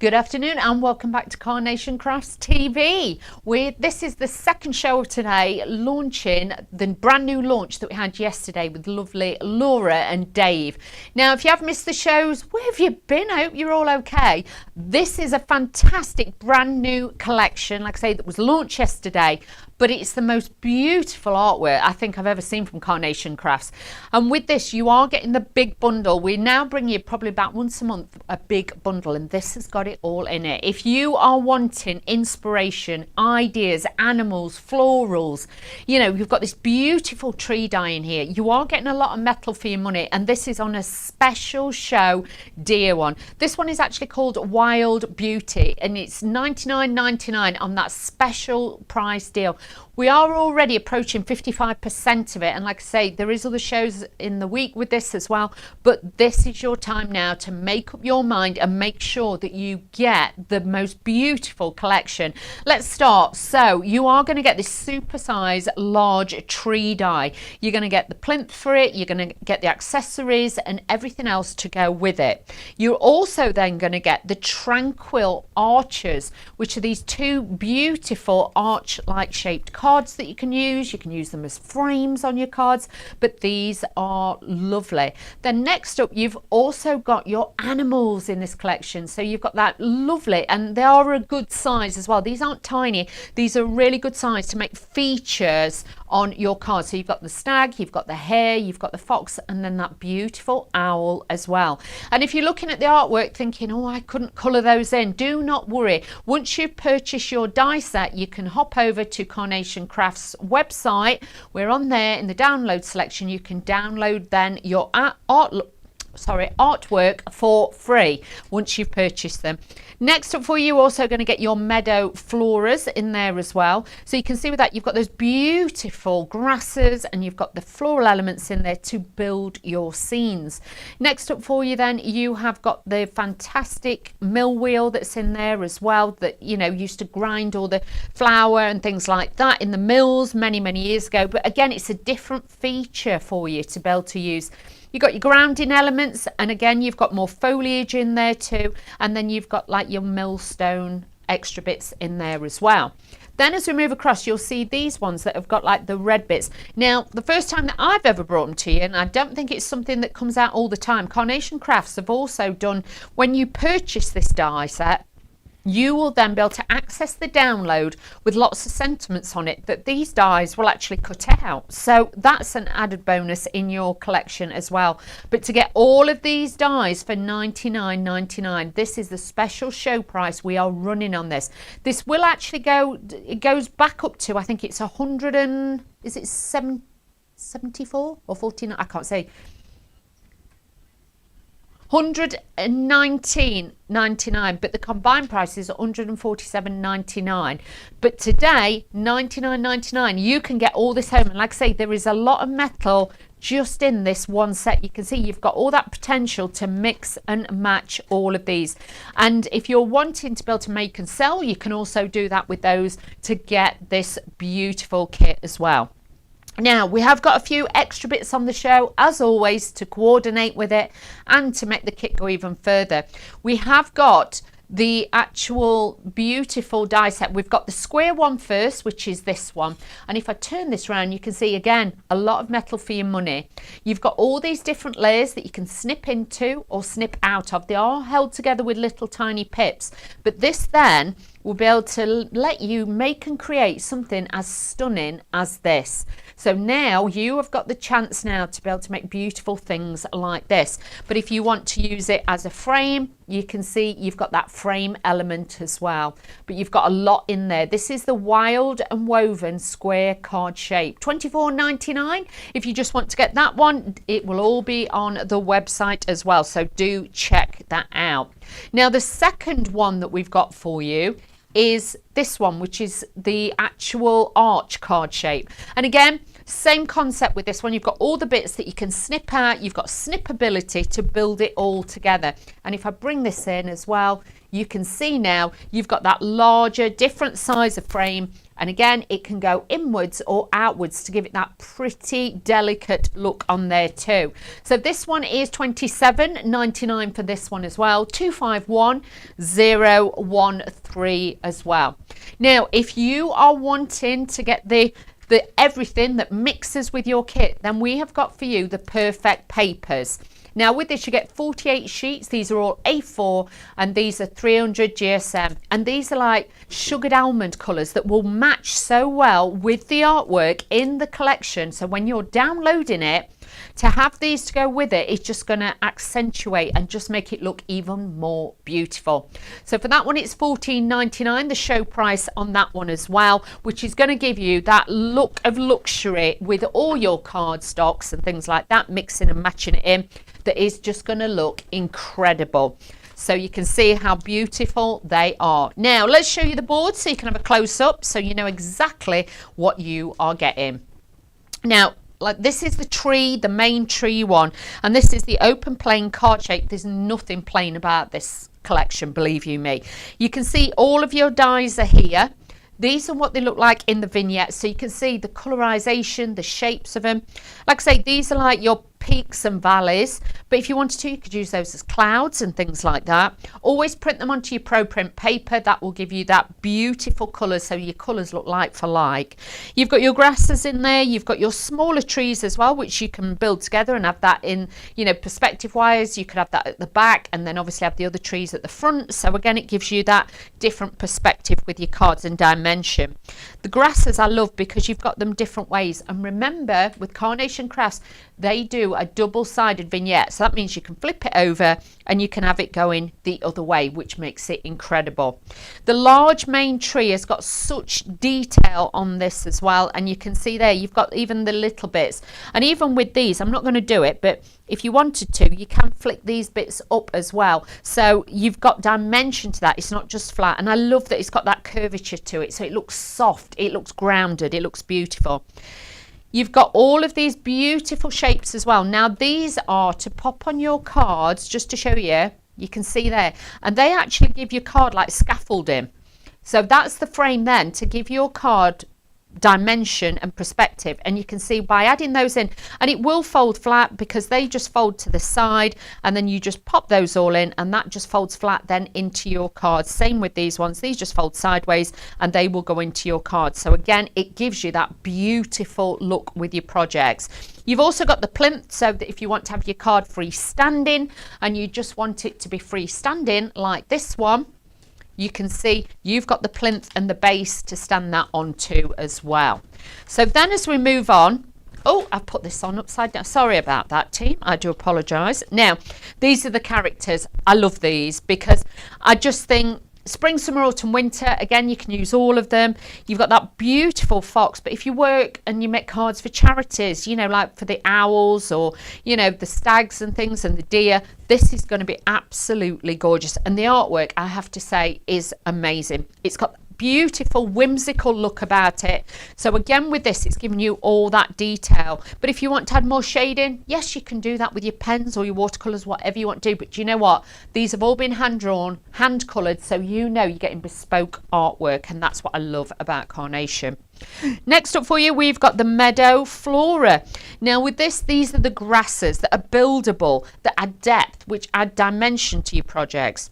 Good afternoon and welcome back to Carnation Crafts TV. This is the second show of today, launching the brand new launch that we had yesterday with lovely Laura and Dave. Now, if you have missed the shows, where have you been? I hope you're all okay. This is a fantastic brand new collection, like I say, that was launched yesterday. But it's the most beautiful artwork I think I've ever seen from Carnation Crafts. And with this, you are getting the big bundle. We now bring you probably about once a month a big bundle, and this has got it all in it. If you are wanting inspiration, ideas, animals, florals, you know, you've got this beautiful tree die in here. You are getting a lot of metal for your money, and this is on a special show dear one. This one is actually called Wild Beauty, and it's $99.99 on that special price deal. We are already approaching 55% of it, and like I say, there is other shows in the week with this as well, but this is your time now to make up your mind and make sure that you get the most beautiful collection. Let's start. So you are going to get this super size large tree die. You're going to get the plinth for it, you're going to get the accessories and everything else to go with it. You're also then going to get the tranquil arches, which are these two beautiful arch-like shaped cards that you can use. You can use them as frames on your cards, but these are lovely. Then next up, you've also got your animals in this collection. So you've got that lovely, and they are a good size as well. These aren't tiny. These are really good size to make features on your card. So you've got the stag, you've got the hare, you've got the fox, and then that beautiful owl as well. And if you're looking at the artwork thinking, oh, I couldn't colour those in, do not worry. Once you purchase your die set, you can hop over to Carnation Crafts website. We're on there in the download selection. You can download then your artwork for free once you've purchased them. Next up for you, also going to get your meadow floras in there as well. So you can see with that, you've got those beautiful grasses and you've got the floral elements in there to build your scenes. Next up for you then, you have got the fantastic mill wheel that's in there as well, that, you know, used to grind all the flour and things like that in the mills many years ago. But again, it's a different feature for you to be able to use. You've got your grounding elements, and again, you've got more foliage in there too. And then you've got like your millstone extra bits in there as well. Then as we move across, you'll see these ones that have got like the red bits. Now, the first time that I've ever brought them to you, and I don't think it's something that comes out all the time, Carnation Crafts have also done, when you purchase this die set, you will then be able to access the download with lots of sentiments on it that these dies will actually cut out. So that's an added bonus in your collection as well. But to get all of these dies for $99.99, this is the special show price we are running on this. This will actually go, it goes back up to, I think it's 100 and, is it 74 or 49? I can't say. $119.99, but the combined price is $147.99. But today, $99.99, you can get all this home. And like I say, there is a lot of metal just in this one set. You can see you've got all that potential to mix and match all of these. And if you're wanting to be able to make and sell, you can also do that with those to get this beautiful kit as well. Now, we have got a few extra bits on the show, as always, to coordinate with it and to make the kit go even further. We have got the actual beautiful die set. We've got the square one first, which is this one. And if I turn this around, you can see, again, a lot of metal for your money. You've got all these different layers that you can snip into or snip out of. They are held together with little tiny pips. But this then will be able to let you make and create something as stunning as this. So now you have got the chance now to be able to make beautiful things like this. But if you want to use it as a frame, you can see you've got that frame element as well. But you've got a lot in there. This is the Wild and Woven square card shape. $24.99. If you just want to get that one, it will all be on the website as well. So do check that out. Now, the second one that we've got for you is this one, which is the actual arch card shape. And again, same concept with this one. You've got all the bits that you can snip out. You've got snippability to build it all together. And if I bring this in as well, you can see now you've got that larger, different size of frame, And again, it can go inwards or outwards to give it that pretty delicate look on there too. So this one is $27.99 for this one as well, 251013 as well. Now, if you are wanting to get the everything that mixes with your kit, then we have got for you the perfect papers. Now with this you get 48 sheets. These are all A4 and these are 300 GSM, and these are like sugared almond colours that will match so well with the artwork in the collection. So when you're downloading it, to have these to go with it is just going to accentuate and just make it look even more beautiful. So for that one it's $14.99, the show price on that one as well, which is going to give you that look of luxury with all your card stocks and things like that, mixing and matching it in. That is just going to look incredible. So you can see how beautiful they are. Now let's show you the board so you can have a close-up so you know exactly what you are getting. Now, like this is the tree, the main tree one, and this is the open plain card shape. There's nothing plain about this collection, believe you me. You can see all of your dies are here. These are what they look like in the vignette, so you can see the colorization, the shapes of them. Like I say, these are like your peaks and valleys, but if you wanted to, you could use those as clouds and things like that. Always print them onto your pro print paper. That will give you that beautiful colours, so your colours look like for like. You've got your grasses in there, you've got your smaller trees as well, which you can build together and have that in, you know, perspective wise. You could have that at the back and then obviously have the other trees at the front. So again, it gives you that different perspective with your cards and dimension. The grasses I love because you've got them different ways, and remember with Carnation Crafts they do a double-sided vignette, so that means you can flip it over and you can have it going the other way, which makes it incredible. The large main tree has got such detail on this as well, and you can see there you've got even the little bits, and even with these, I'm not going to do it, but if you wanted to, you can flick these bits up as well, so you've got dimension to that. It's not just flat, and I love that it's got that curvature to it, so it looks soft, it looks grounded, it looks beautiful. You've got all of these beautiful shapes as well. Now these are to pop on your cards, just to show you. You can see there, and they actually give your card like scaffolding. So that's the frame then to give your card dimension and perspective, and you can see by adding those in, and it will fold flat because they just fold to the side, and then you just pop those all in and that just folds flat then into your cards. Same with these ones, these just fold sideways and they will go into your cards. So again, it gives you that beautiful look with your projects. You've also got the plinth, so that if you want to have your card freestanding and you just want it to be freestanding like this one, you can see you've got the plinth and the base to stand that onto as well. So then as we move on, oh, I've put this on upside down. Sorry about that, team. I do apologise. Now, these are the characters. I love these because I just think spring, summer, autumn, winter, again, you can use all of them. You've got that beautiful fox, but if you work and you make cards for charities, you know, like for the owls or, you know, the stags and things and the deer, this is going to be absolutely gorgeous. And the artwork, I have to say, is amazing. It's got beautiful whimsical look about it. So again with this, it's giving you all that detail, but if you want to add more shading, yes, you can do that with your pens or your watercolors, whatever you want to do. But do you know what, these have all been hand drawn, hand colored, so you know you're getting bespoke artwork, and that's what I love about Carnation. Next up for you, we've got the Meadow Flora. Now with this, these are the grasses that are buildable, that add depth, which add dimension to your projects.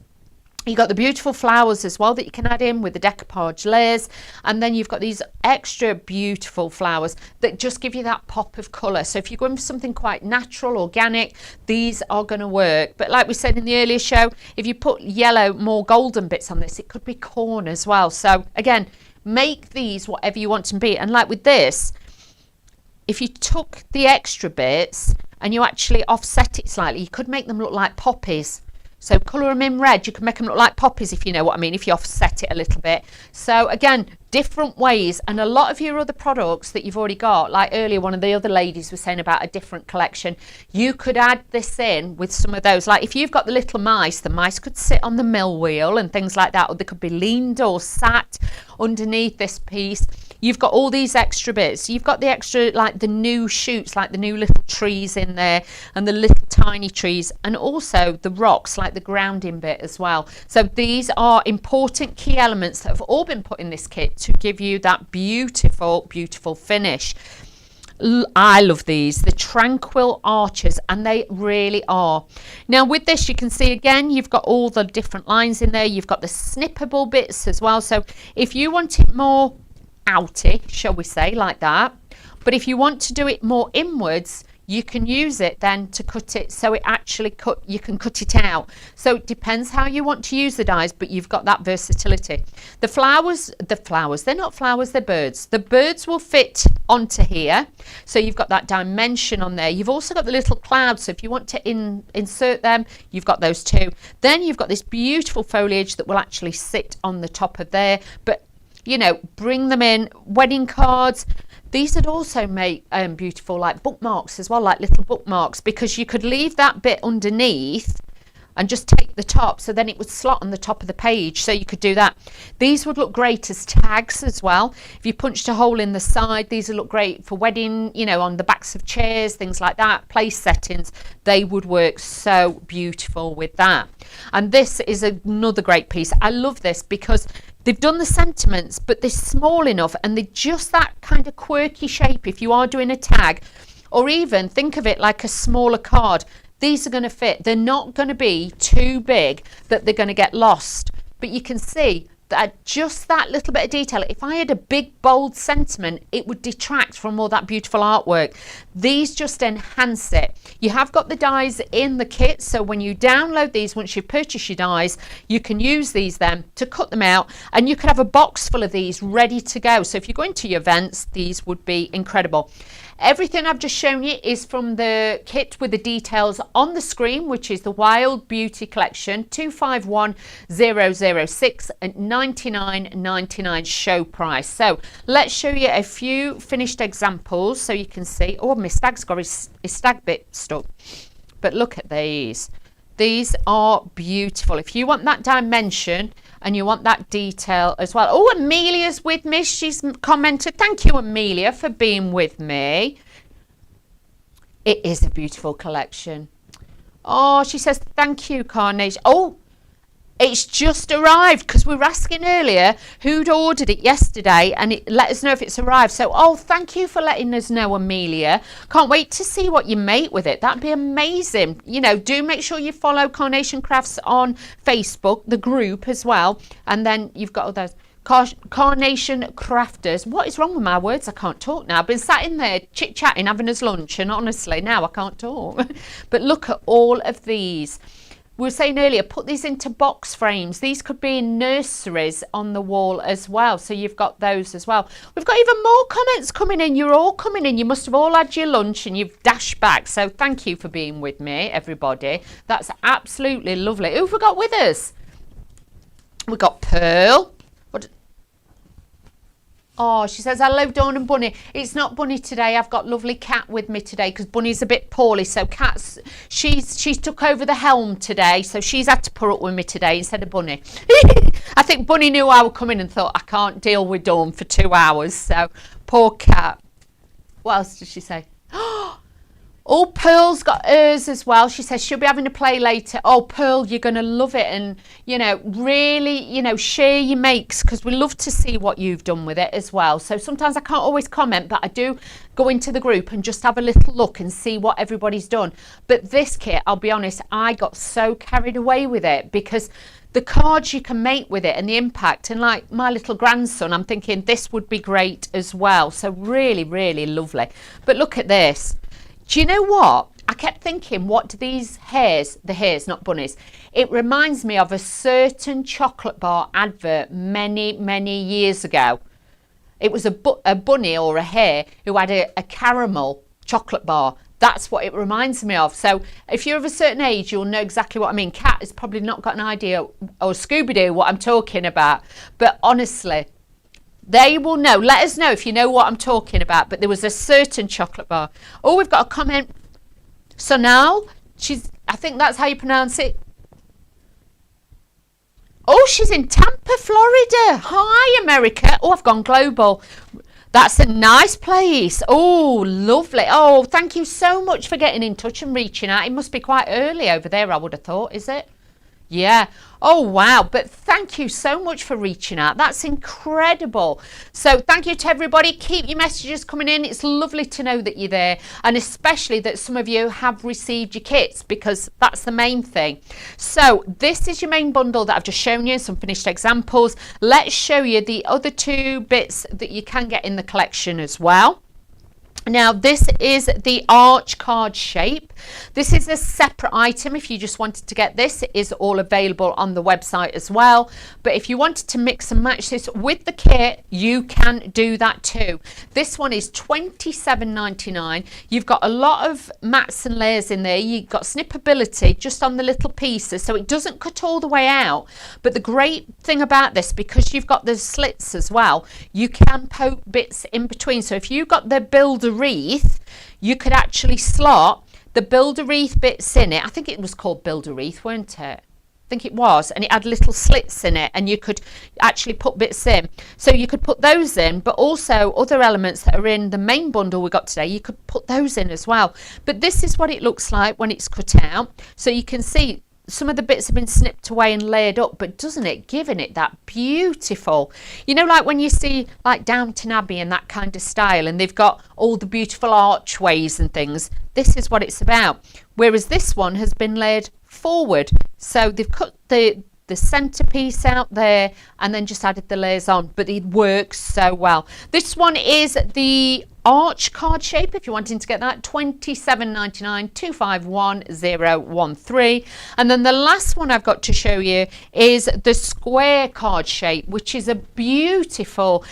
You've got the beautiful flowers as well that you can add in with the decoupage layers, and then you've got these extra beautiful flowers that just give you that pop of colour. So if you're going for something quite natural, organic, these are going to work. But like we said in the earlier show, if you put yellow, more golden bits on this, it could be corn as well. So again, make these whatever you want to be. And like with this, if you took the extra bits and you actually offset it slightly, you could make them look like poppies. So colour them in red, you can make them look like poppies, if you know what I mean, if you offset it a little bit. So again, different ways, and a lot of your other products that you've already got, like earlier one of the other ladies was saying about a different collection, you could add this in with some of those. Like if you've got the little mice, the mice could sit on the mill wheel and things like that, or they could be leaned or sat underneath this piece. You've got all these extra bits. You've got the extra, like the new shoots, like the new little trees in there, and the little tiny shiny trees, and also the rocks, like the grounding bit as well. So these are important key elements that have all been put in this kit to give you that beautiful, beautiful finish. I love these, the tranquil arches, and they really are. Now with this, you can see again, you've got all the different lines in there. You've got the snippable bits as well. So if you want it more outy, shall we say, like that, but if you want to do it more inwards, you can use it then to cut it so it actually you can cut it out. So it depends how you want to use the dies, but you've got that versatility. The flowers, they're not flowers, they're birds. The birds will fit onto here. So you've got that dimension on there. You've also got the little clouds. So if you want to insert them, you've got those too. Then you've got this beautiful foliage that will actually sit on the top of there. But, you know, bring them in, wedding cards. These would also make beautiful like bookmarks as well, like little bookmarks, because you could leave that bit underneath and just take the top, so then it would slot on the top of the page. So you could do that. These would look great as tags as well. If you punched a hole in the side, these would look great for wedding, you know, on the backs of chairs, things like that, place settings. They would work so beautiful with that. And this is another great piece. I love this because they've done the sentiments, but they're small enough and they're just that kind of quirky shape. If you are doing a tag, or even think of it like a smaller card, these are going to fit. They're not going to be too big that they're going to get lost. But you can see that just that little bit of detail, if I had a big bold sentiment, it would detract from all that beautiful artwork. These just enhance it. You have got the dies in the kit, so when you download these, once you purchase your dies, you can use these then to cut them out, and you could have a box full of these ready to go. So if you're going to your events, these would be incredible. Everything I've just shown you is from the kit with the details on the screen, which is the Wild Beauty Collection 251006 at $99.99 show price. So let's show you a few finished examples so you can see. Oh, my stag's got his stag bit stuck. But look at these. These are beautiful. If you want that dimension and you want that detail as well. Oh, Amelia's with me. She's commented. Thank you, Amelia, for being with me. It is a beautiful collection. Oh, she says, thank you, Carnation. Oh, it's just arrived, because we were asking earlier who'd ordered it yesterday, and it let us know if it's arrived. So, oh, thank you for letting us know, Amelia. Can't wait to see what you make with it. That'd be amazing. You know, do make sure you follow Carnation Crafts on Facebook, the group as well. And then you've got all those Carnation Crafters. What is wrong with my words? I can't talk now. I've been sat in there chit-chatting, having us lunch, and honestly, now I can't talk. But look at all of these. We were saying earlier, put these into box frames. These could be in nurseries on the wall as well. So you've got those as well. We've got even more comments coming in. You're all coming in. You must have all had your lunch and you've dashed back. So thank you for being with me, everybody. That's absolutely lovely. Who have we got with us? We've got Pearl. Oh, she says, hello, Dawn and Bunny. It's not Bunny today. I've got lovely Cat with me today because Bunny's a bit poorly. So Cat's, she's took over the helm today. So she's had to put up with me today instead of Bunny. I think Bunny knew I would come in and thought, I can't deal with Dawn for 2 hours. So poor Cat. What else did she say? Oh, Pearl's got hers as well. She says she'll be having a play later. Oh, Pearl, you're going to love it. And, you know, really, you know, share your makes because we love to see what you've done with it as well. So sometimes I can't always comment, but I do go into the group and just have a little look and see what everybody's done. But this kit, I'll be honest, I got so carried away with it because the cards you can make with it and the impact, and like my little grandson, I'm thinking this would be great as well. So really, really lovely. But look at this. Do you know what? I kept thinking, what do these hairs, the hairs, not bunnies, it reminds me of a certain chocolate bar advert many, many years ago. It was a bunny or a hare who had a caramel chocolate bar. That's what it reminds me of. So if you're of a certain age, you'll know exactly what I mean. Kat has probably not got an idea, or Scooby-Doo, what I'm talking about. But honestly, they will know. Let us know if you know what I'm talking about. But there was a certain chocolate bar. Oh, we've got a comment. Sonal, I think that's how you pronounce it. Oh, she's in Tampa, Florida. Hi, America. Oh, I've gone global. That's a nice place. Oh, lovely. Oh, thank you so much for getting in touch and reaching out. It must be quite early over there, I would have thought, is it? Yeah. Oh, wow. But thank you so much for reaching out. That's incredible. So thank you to everybody. Keep your messages coming in. It's lovely to know that you're there, and especially that some of you have received your kits, because that's the main thing. So this is your main bundle that I've just shown you, some finished examples. Let's show you the other two bits that you can get in the collection as well. Now this is the arch card shape. This is a separate item. If you just wanted to get this, it is all available on the website as well. But if you wanted to mix and match this with the kit, you can do that too. This one is $27.99. You've got a lot of mats and layers in there. You've got snippability just on the little pieces, so it doesn't cut all the way out. But the great thing about this, because you've got the slits as well, you can poke bits in between. So if you've got the builder wreath, you could actually slot the builder wreath bits in it. I think it was called builder wreath, weren't it? I think it was, and it had little slits in it, and you could actually put bits in. So you could put those in, but also other elements that are in the main bundle we got today, you could put those in as well. But this is what it looks like when it's cut out. So you can see some of the bits have been snipped away and layered up, but doesn't it giving it that beautiful, you know, like when you see like Downton Abbey and that kind of style, and they've got all the beautiful archways and things. This is what it's about, whereas this one has been layered forward. So they've cut the centerpiece out there and then just added the layers on, but it works so well. This one is the arch card shape. If you're wanting to get that, $27.99, 251013. And then the last one I've got to show you is the square card shape, which is a beautiful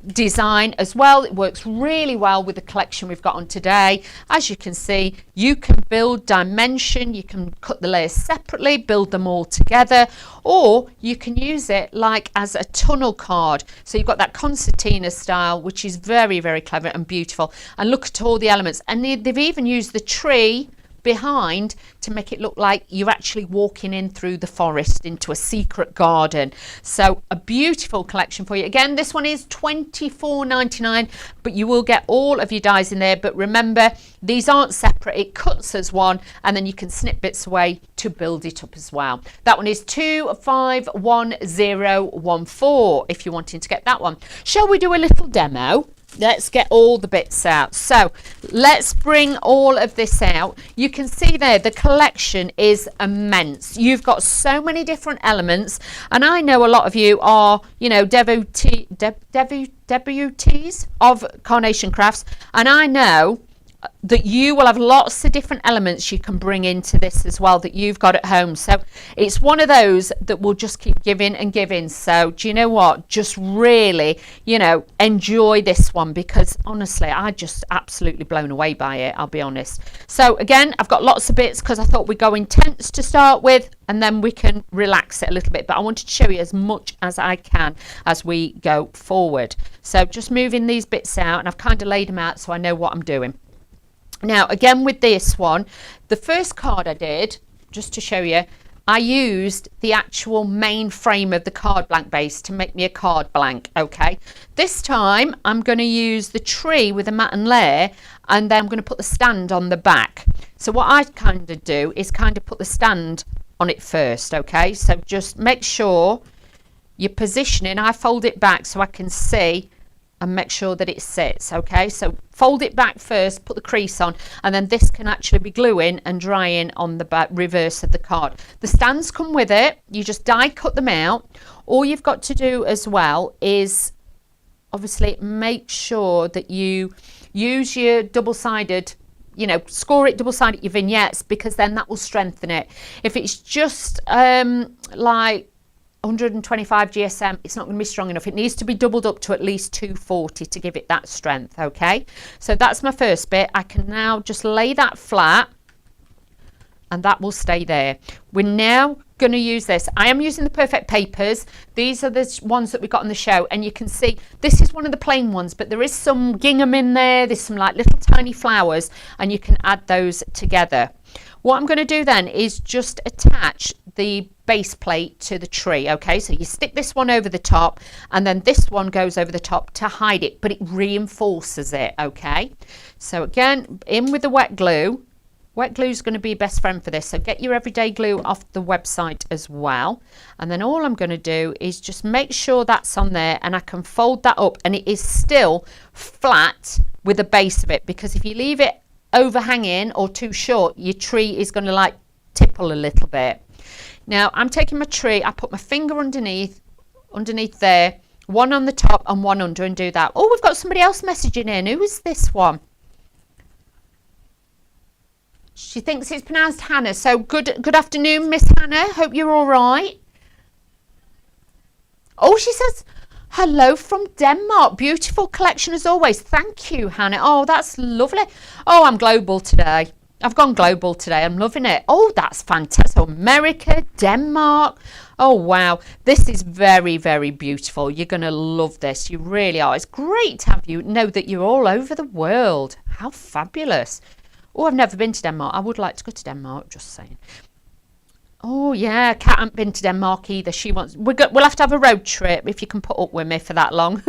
design as well. It works really well with the collection we've got on today. As you can see, you can build dimension, you can cut the layers separately, build them all together, or you can use it like as a tunnel card. So you've got that concertina style, which is very, very clever and beautiful. And look at all the elements, and they've even used the tree behind to make it look like you're actually walking in through the forest into a secret garden. So a beautiful collection for you. Again, this one is $24.99, but you will get all of your dies in there. But remember, these aren't separate. It cuts as one, and then you can snip bits away to build it up as well. That one is 251014 if you're wanting to get that one. Shall we do a little demo? Let's get all the bits out. So let's bring all of this out. You can see there the collection is immense. You've got so many different elements, and I know a lot of you are, you know, devotees of Carnation Crafts, and I know that you will have lots of different elements you can bring into this as well that you've got at home. So it's one of those that will just keep giving and giving. So do you know what, just really, you know, enjoy this one, because honestly I just absolutely blown away by it, I'll be honest. So again, I've got lots of bits because I thought we'd go intense to start with, and then we can relax it a little bit, but I wanted to show you as much as I can as we go forward. So just moving these bits out, and I've kind of laid them out so I know what I'm doing. Now, again, with this one, the first card I did, just to show you, I used the actual main frame of the card blank base to make me a card blank, okay? This time, I'm going to use the tree with a mat and layer, and then I'm going to put the stand on the back. So what I kind of do is kind of put the stand on it first, okay? So just make sure you're positioning. I fold it back so I can see and make sure that it sits, okay? So fold it back first, put the crease on, and then this can actually be gluing and drying on the back reverse of the card. The stands come with it. You just die cut them out. All you've got to do as well is obviously make sure that you use your double-sided, you know, score it double-sided, your vignettes, because then that will strengthen it. If it's just like 125 GSM, it's not going to be strong enough. It needs to be doubled up to at least 240 to give it that strength, okay? So that's my first bit. I can now just lay that flat, and that will stay there. We're now going to use this. I am using the Perfect Papers. These are the ones that we got on the show, and you can see this is one of the plain ones, but there is some gingham in there. There's some like little tiny flowers, and you can add those together. What I'm going to do then is just attach the base plate to the tree. Okay, so you stick this one over the top, and then this one goes over the top to hide it, but it reinforces it. Okay, so again, in with the wet glue. Wet glue is going to be your best friend for this, so get your everyday glue off the website as well. And then all I'm going to do is just make sure that's on there, and I can fold that up, and it is still flat with the base of it, because if you leave it overhanging or too short, your tree is going to like tipple a little bit. Now I'm taking my tree, I put my finger underneath there, one on the top and one under, and do that. Oh, we've got somebody else messaging in. Who is this one? She thinks it's pronounced Hannah. So good afternoon, Miss Hannah. Hope you're all right. Oh, she says, hello from Denmark. Beautiful collection as always. Thank you, Hannah. Oh, that's lovely. Oh, I'm global today. I've gone global today. I'm loving it. Oh, that's fantastic. So America, Denmark. Oh, wow. This is very, very beautiful. You're going to love this. You really are. It's great to have you know that you're all over the world. How fabulous. Oh, I've never been to Denmark. I would like to go to Denmark, just saying. Oh, yeah, Kat hasn't been to Denmark either. She wants. We'll have to have a road trip if you can put up with me for that long.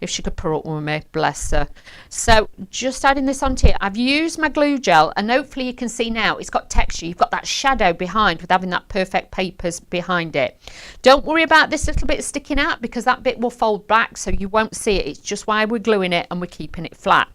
If she could put up with me, bless her. So just adding this onto here. I've used my glue gel, and hopefully you can see now it's got texture. You've got that shadow behind with having that perfect papers behind it. Don't worry about this little bit sticking out, because that bit will fold back, so you won't see it. It's just why we're gluing it and we're keeping it flat.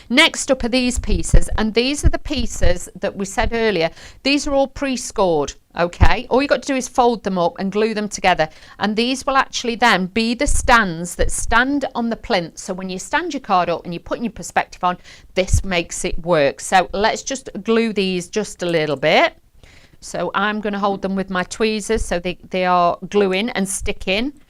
Next up are these pieces, and these are the pieces that we said earlier. These are all pre-scored, okay? All you got to do is fold them up and glue them together, and these will actually then be the stands that stand on the plinth. So when you stand your card up and you're putting your perspective on, this makes it work. So let's just glue these just a little bit. So I'm going to hold them with my tweezers so they are gluing and sticking,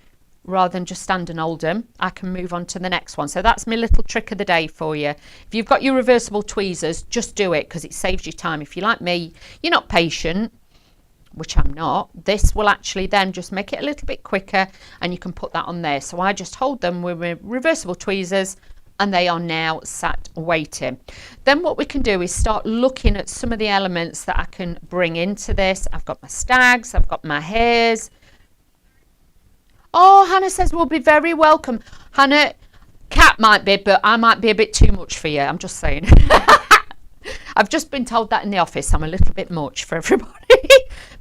rather than just stand and hold them. I can move on to the next one. So that's my little trick of the day for you. If you've got your reversible tweezers, just do it, because it saves you time. If you're like me, you're not patient, which I'm not, this will actually then just make it a little bit quicker, and you can put that on there. So I just hold them with my reversible tweezers, and they are now sat waiting. Then what we can do is start looking at some of the elements that I can bring into this. I've got my stags, I've got my hares. Oh, Hannah says we'll be very welcome. Hannah, Cat might be, but I might be a bit too much for you. I'm just saying. I've just been told that in the office. I'm a little bit much for everybody.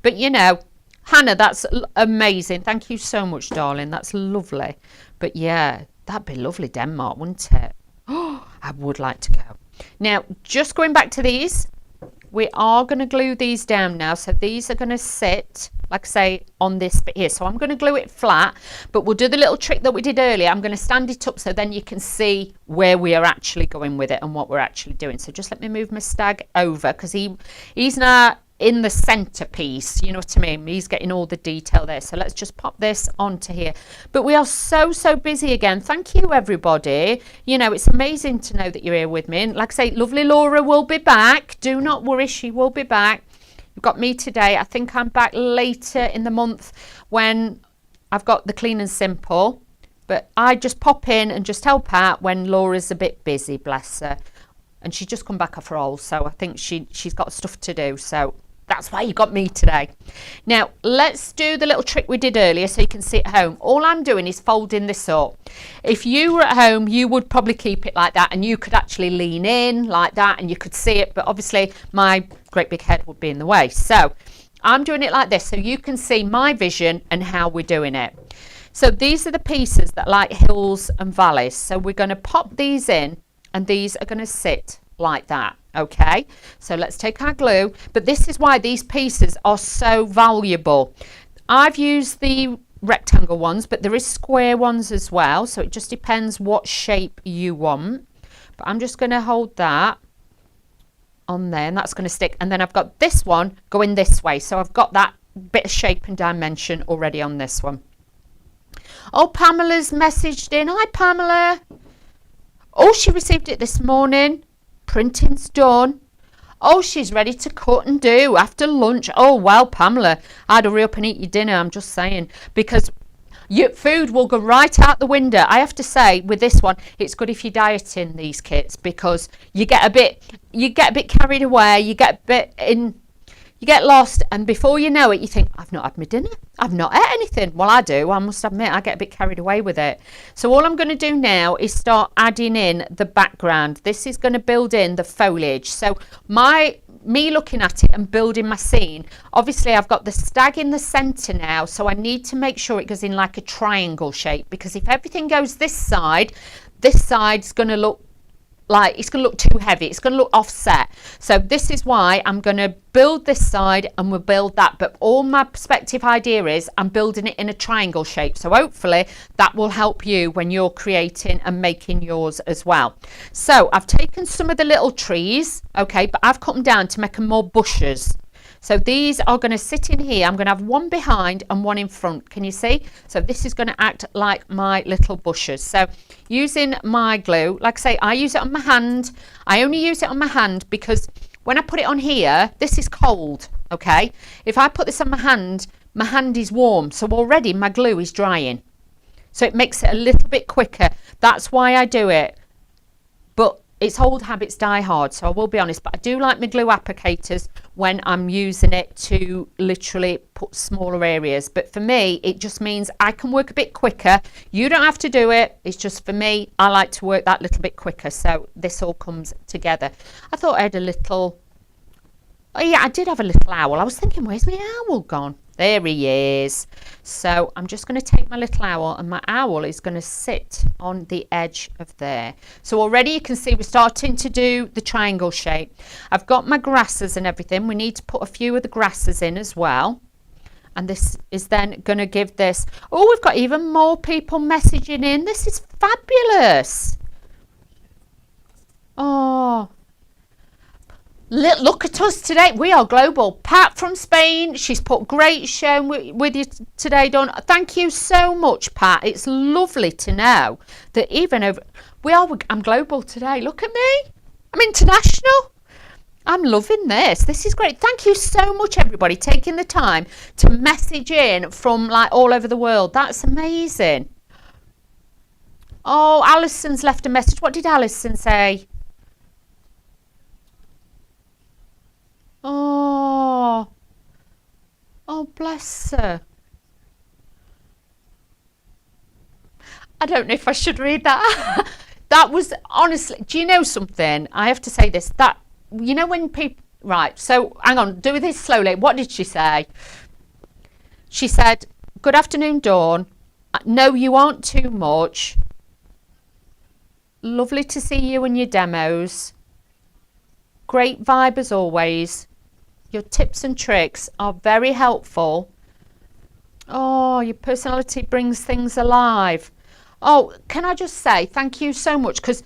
But, you know, Hannah, that's amazing. Thank you so much, darling. That's lovely. But, yeah, that'd be lovely, Denmark, wouldn't it? Oh, I would like to go. Now, just going back to these, we are going to glue these down now. So these are going to sit, like I say, on this bit here. So I'm going to glue it flat, but we'll do the little trick that we did earlier. I'm going to stand it up so then you can see where we are actually going with it and what we're actually doing. So just let me move my stag over, because he's now in the centerpiece, you know what I mean? He's getting all the detail there. So let's just pop this onto here. But we are so busy again. Thank you, everybody. You know, it's amazing to know that you're here with me. And like I say, lovely Laura will be back. Do not worry, she will be back. You've got me today. I think I'm back later in the month when I've got the clean and simple. But I just pop in and just help out when Laura's a bit busy, bless her. And she's just come back off her roll, so I think she's got stuff to do. So that's why you got me today. Now, let's do the little trick we did earlier so you can see at home. All I'm doing is folding this up. If you were at home, you would probably keep it like that, and you could actually lean in like that and you could see it. But obviously, my great big head would be in the way. So I'm doing it like this so you can see my vision and how we're doing it. So these are the pieces that are like hills and valleys. So we're going to pop these in, and these are going to sit like that. Okay, so let's take our glue, but this is why these pieces are so valuable. I've used the rectangle ones, but there is square ones as well, so it just depends what shape you want. But I'm just going to hold that on there, and that's going to stick. And then I've got this one going this way, so I've got that bit of shape and dimension already on this one. Oh, Pamela's messaged in. Hi, Pamela. Oh, she received it this morning. Printing's done. Oh, she's ready to cut and do after lunch. Oh, well, Pamela, I'd hurry up and eat your dinner, I'm just saying, because your food will go right out the window. I have to say, with this one, it's good if you're dieting these kits, because you get a bit carried away, you get a bit in, You get lost, and before you know it, you think, I've not had my dinner. I've not ate anything. Well, I do. I must admit, I get a bit carried away with it. So all I'm going to do now is start adding in the background. This is going to build in the foliage. So me looking at it and building my scene, obviously I've got the stag in the center now, so I need to make sure it goes in like a triangle shape, because if everything goes this side's going to look like it's going to look too heavy, it's going to look offset. So this is why I'm going to build this side and we'll build that, but all my perspective idea is I'm building it in a triangle shape, so hopefully that will help you when you're creating and making yours as well. So I've taken some of the little trees, okay, but I've cut them down to make them more bushes. So these are going to sit in here. I'm going to have one behind and one in front. Can you see? So this is going to act like my little bushes. So using my glue, like I say, I use it on my hand. I only use it on my hand because when I put it on here, this is cold, okay? If I put this on my hand is warm. So already my glue is drying. So it makes it a little bit quicker. That's why I do it. But it's old habits die hard, so I will be honest, but I do like my glue applicators when I'm using it to literally put smaller areas. But for me, it just means I can work a bit quicker. You don't have to do it. It's just for me, I like to work that little bit quicker. So this all comes together. I thought I had a little, oh yeah, I did have a little owl. I was thinking, where's my owl gone? There he is. So I'm just going to take my little owl, and my owl is going to sit on the edge of there. So already you can see we're starting to do the triangle shape. I've got my grasses and everything. We need to put a few of the grasses in as well. And this is then going to give this, oh, we've got even more people messaging in. This is fabulous. Oh, look at us today. We are global. Pat from Spain, she's put great show with you today, Dawn. Thank you so much, Pat. It's lovely to know that even over I'm global today. Look at me. I'm international. I'm loving this. This is great. Thank you so much, everybody, taking the time to message in from like all over the world. That's amazing. Oh, Alison's left a message. What did Alison say? Oh, bless her. I don't know if I should read that. That was honestly, do you know something? I have to say this, that, you know, when people, right, so hang on, do this slowly. What did she say? She said, good afternoon, Dawn. No, you aren't too much. Lovely to see you and your demos. Great vibe as always. Your tips and tricks are very helpful. Oh, your personality brings things alive. Oh, can I just say thank you so much, because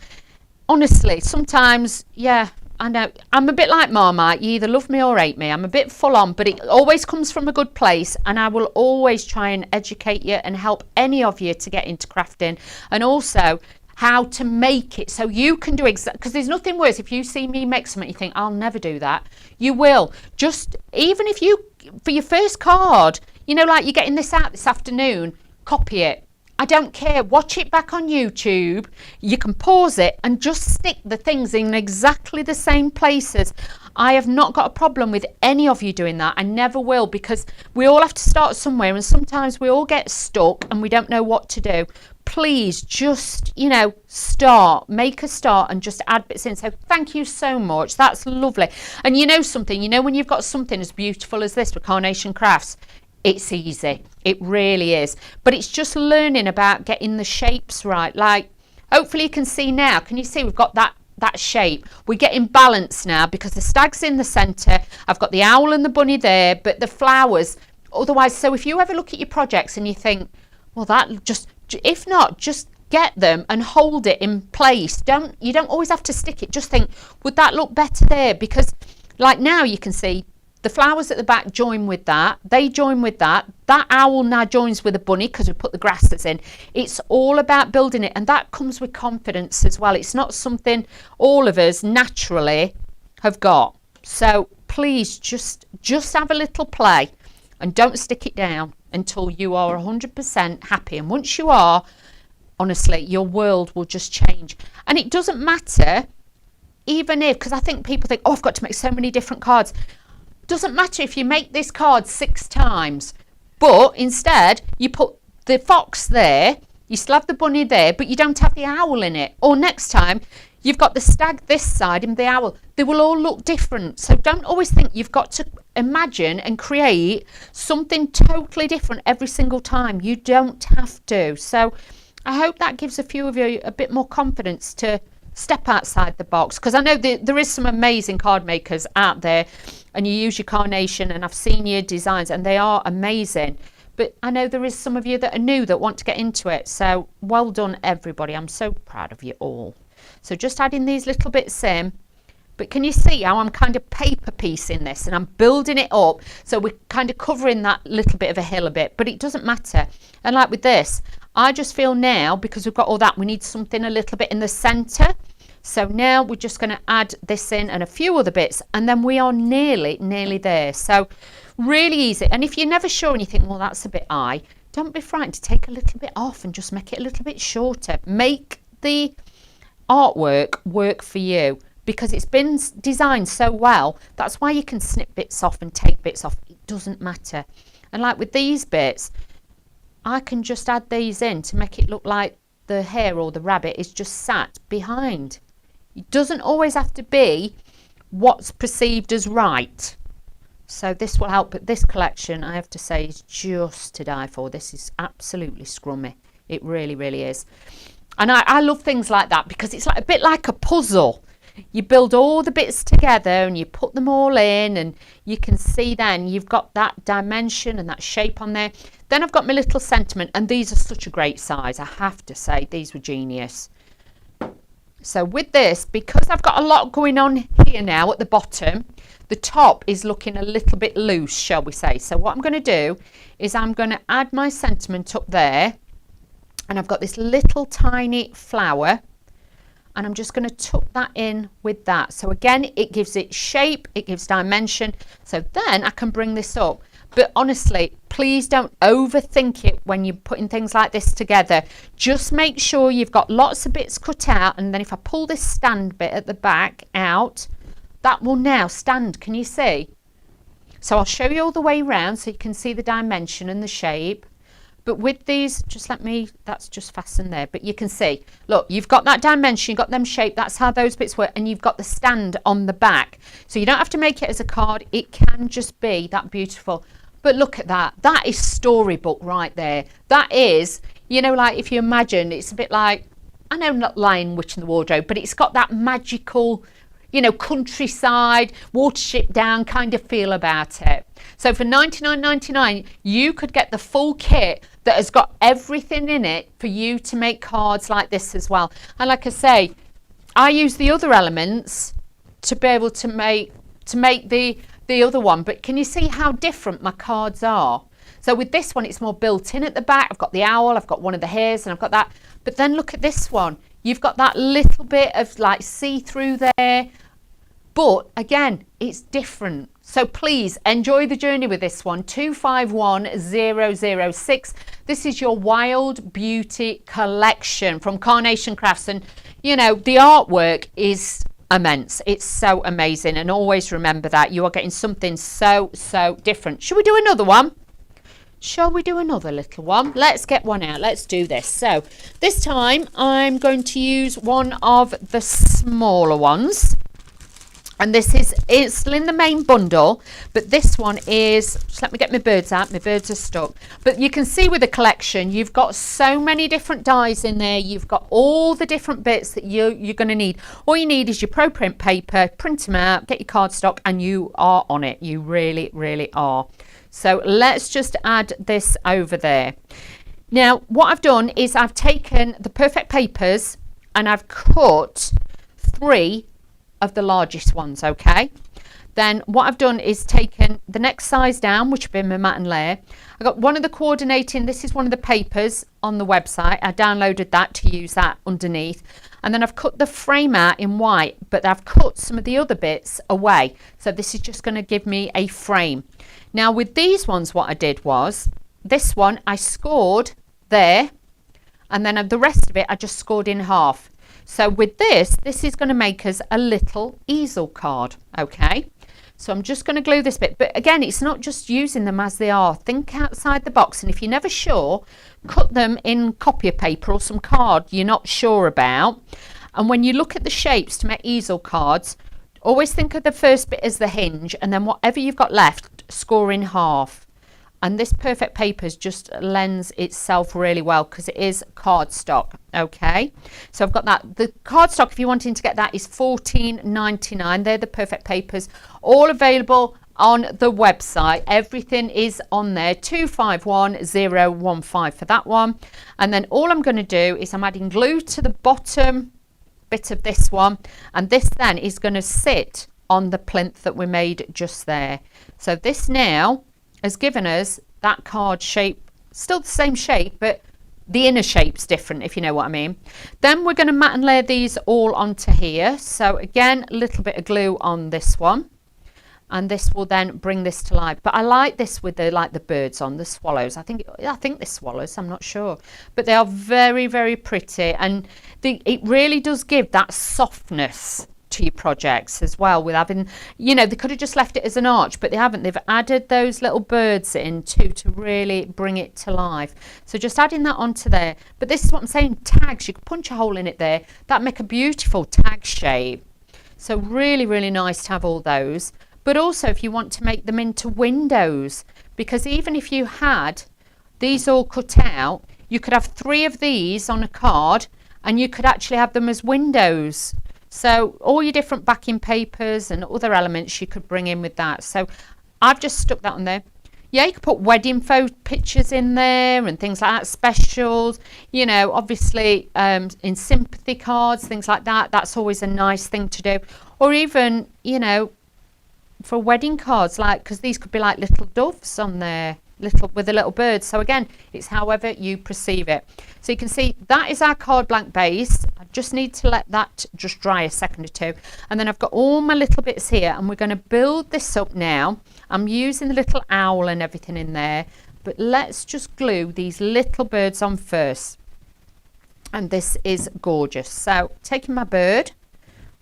honestly, sometimes, yeah, I know I'm a bit like Marmite. You either love me or hate me. I'm a bit full on, but it always comes from a good place, and I will always try and educate you and help any of you to get into crafting, and also how to make it so you can do because there's nothing worse if you see me make something you think I'll never do that. You will. Just even if you, for your first card, you know, like you're getting this out this afternoon, copy it. I don't care. Watch it back on YouTube. You can pause it and just stick the things in exactly the same places. I have not got a problem with any of you doing that. I never will, because we all have to start somewhere, and sometimes we all get stuck and we don't know what to do. Please just, you know, make a start and just add bits in. So thank you so much. That's lovely. And you know something, you know, when you've got something as beautiful as this with Carnation Crafts, it's easy. It really is. But it's just learning about getting the shapes right. Like, hopefully you can see now. Can you see we've got that shape? We're getting balance now because the stag's in the centre. I've got the owl and the bunny there, but the flowers, otherwise, so if you ever look at your projects and you think, well, that just, if not, just get them and hold it in place. You don't always have to stick it. Just think, would that look better there? Because like now you can see the flowers at the back join with that. They join with that. That owl now joins with the bunny because we put the grasses in. It's all about building it, and that comes with confidence as well. It's not something all of us naturally have got. So please just have a little play and don't stick it down until you are 100% happy. And once you are, honestly, your world will just change. And it doesn't matter, even if, because I think people think, oh, I've got to make so many different cards. Doesn't matter if you make this card 6 times, but instead you put the fox there, you still have the bunny there, but you don't have the owl in it. Or next time, you've got the stag this side and the owl. They will all look different. So don't always think you've got to imagine and create something totally different every single time. You don't have to. So I hope that gives a few of you a bit more confidence to step outside the box, because I know there is some amazing card makers out there, and you use your carnation, and I've seen your designs and they are amazing. But I know there is some of you that are new that want to get into it. So well done, everybody. I'm so proud of you all. So just adding these little bits in. But can you see how I'm kind of paper piecing this and I'm building it up? So we're kind of covering that little bit of a hill a bit, but it doesn't matter. And like with this, I just feel now, because we've got all that, we need something a little bit in the centre. So now we're just going to add this in and a few other bits, and then we are nearly there. So really easy. And if you're never sure and you think, well, that's a bit high, don't be frightened to take a little bit off and just make it a little bit shorter. Make the artwork work for you, because it's been designed so well. That's why you can snip bits off and take bits off. It doesn't matter. And like with these bits, I can just add these in to make it look like the hare or the rabbit is just sat behind. It doesn't always have to be what's perceived as right. So this will help. But this collection, I have to say, is just to die for. This is absolutely scrummy. It really, really is. And I love things like that, because it's like a bit like a puzzle. You build all the bits together and you put them all in, and you can see then you've got that dimension and that shape on there. Then I've got my little sentiment, and these are such a great size. I have to say, these were genius. So with this, because I've got a lot going on here now at the bottom, the top is looking a little bit loose, shall we say. So what I'm going to do is I'm going to add my sentiment up there, and I've got this little tiny flower, and I'm just going to tuck that in with that. So again, it gives it shape, it gives dimension. So then I can bring this up. But honestly, please don't overthink it when you're putting things like this together. Just make sure you've got lots of bits cut out, and then if I pull this stand bit at the back out, that will now stand. Can you see? So I'll show you all the way around so you can see the dimension and the shape. But with these, just let me, that's just fastened there. But you can see, look, you've got that dimension, you've got them shape. That's how those bits work. And you've got the stand on the back. So you don't have to make it as a card. It can just be that beautiful. But look at that. That is storybook right there. That is, you know, like if you imagine, it's a bit like, I know not Lion, Witch in the Wardrobe, but it's got that magical, you know, countryside, Watership Down kind of feel about it. So for $99.99, you could get the full kit that has got everything in it for you to make cards like this as well. And like I say, I use the other elements to be able to make the other one. But can you see how different my cards are? So with this one, it's more built in at the back. I've got the owl, I've got one of the hares, and I've got that. But then look at this one. You've got that little bit of like see-through there. But again, it's different. So please enjoy the journey with this one. 251006. This is your Wild Beauty collection from Carnation Crafts. And, you know, the artwork is immense. It's so amazing. And always remember that you are getting something so different. Should we do another one? Shall we do another little one? Let's get one out. Let's do this. So this time I'm going to use one of the smaller ones. And this is, it's still in the main bundle, but this one is, just let me get my birds out. My birds are stuck. But you can see with the collection, you've got so many different dies in there. You've got all the different bits that you're going to need. All you need is your pro print paper, print them out, get your cardstock, and you are on it. You really, really are. So let's just add this over there. Now, what I've done is I've taken the perfect papers and I've cut 3 of the largest ones, okay? Then what I've done is taken the next size down, which would be my mat and layer. I got one of the coordinating, this is one of the papers on the website. I downloaded that to use that underneath. And then I've cut the frame out in white, but I've cut some of the other bits away. So this is just going to give me a frame. Now with these ones, what I did was, this one I scored there, and then the rest of it I just scored in half. So with this is going to make us a little easel card. Okay, so I'm just going to glue this bit, but again, it's not just using them as they are. Think outside the box, and if you're never sure, cut them in copier paper or some card you're not sure about. And when you look at the shapes to make easel cards, always think of the first bit as the hinge, and then whatever you've got left, score in half. And this perfect paper just lends itself really well because it is cardstock. Okay, so I've got that. The cardstock, if you're wanting to get that, is $14.99. They're the perfect papers, all available on the website. Everything is on there. 251015 for that one. And then all I'm going to do is I'm adding glue to the bottom bit of this one, and this then is going to sit on the plinth that we made just there. So this now has given us that card shape, still the same shape, but the inner shape's different, if you know what I mean. Then we're going to mat and layer these all onto here. So again, a little bit of glue on this one, and this will then bring this to life. But I like this with the birds on, the swallows. I think they're swallows, I'm not sure, but they are very, very pretty, and it really does give that softness to your projects as well, with having, you know, they could have just left it as an arch, but they haven't. They've added those little birds in too to really bring it to life. So just adding that onto there. But this is what I'm saying, tags, you could punch a hole in it there, that make a beautiful tag shape. So really, really nice to have all those. But also if you want to make them into windows, because even if you had these all cut out, you could have 3 of these on a card and you could actually have them as windows. So all your different backing papers and other elements you could bring in with that. So I've just stuck that on there. Yeah, you could put wedding photo pictures in there and things like that, specials, you know, obviously in sympathy cards, things like that. That's always a nice thing to do. Or even, you know, for wedding cards, like, because these could be like little doves on there, with a little bird. So again, it's however you perceive it. So you can see that is our card blank base. I just need to let that just dry a second or two, and then I've got all my little bits here, and we're going to build this up now. I'm using the little owl and everything in there, but let's just glue these little birds on first. And this is gorgeous. So taking my bird,